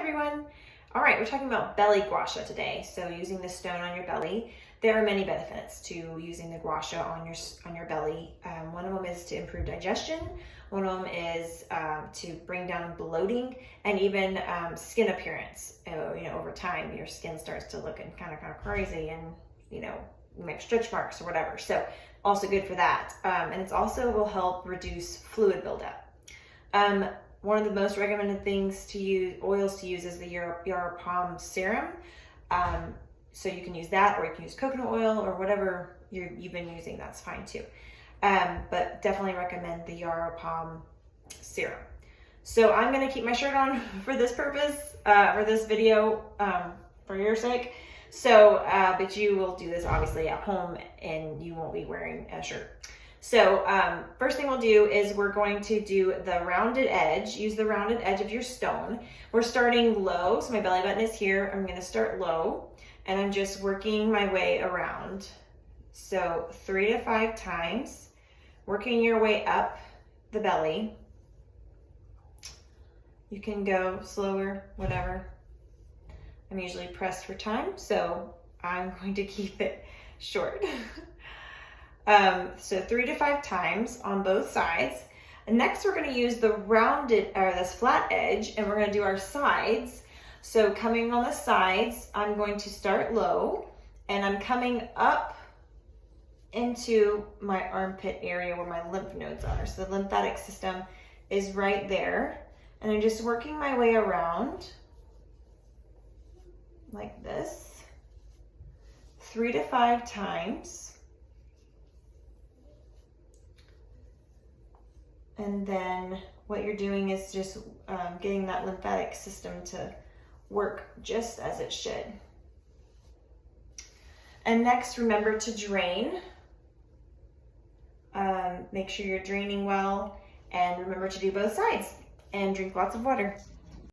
everyone. All right, we're talking about belly gua sha today. So using the stone on your belly, there are many benefits to using the gua sha on your belly. One of them is to improve digestion. One of them is to bring down bloating and even skin appearance. Over time, your skin starts to look kind of crazy, and you make stretch marks or whatever. So also good for that. And it's also will help reduce fluid buildup. One of the most recommended oils to use is the Yarrow Palm serum. So you can use that, or you can use coconut oil, or whatever you've been using, that's fine too. But definitely recommend the Yarrow Palm serum. So I'm gonna keep my shirt on for this purpose, for this video, for your sake. So, but you will do this obviously at home and you won't be wearing a shirt. So first thing we'll do is we're going to do the rounded edge. Use the rounded edge of your stone. We're starting low, so my belly button is here. I'm gonna start low, and I'm just working my way around. So 3 to 5 times, working your way up the belly. You can go slower, whatever. I'm usually pressed for time, so I'm going to keep it short. So 3 to 5 times on both sides. And next we're going to use the this flat edge, and we're going to do our sides. So coming on the sides, I'm going to start low, and I'm coming up into my armpit area where my lymph nodes are. So the lymphatic system is right there. And I'm just working my way around like this, 3 to 5 times. And then what you're doing is just getting that lymphatic system to work just as it should. And next, remember to drain. Make sure you're draining well, and remember to do both sides, and drink lots of water.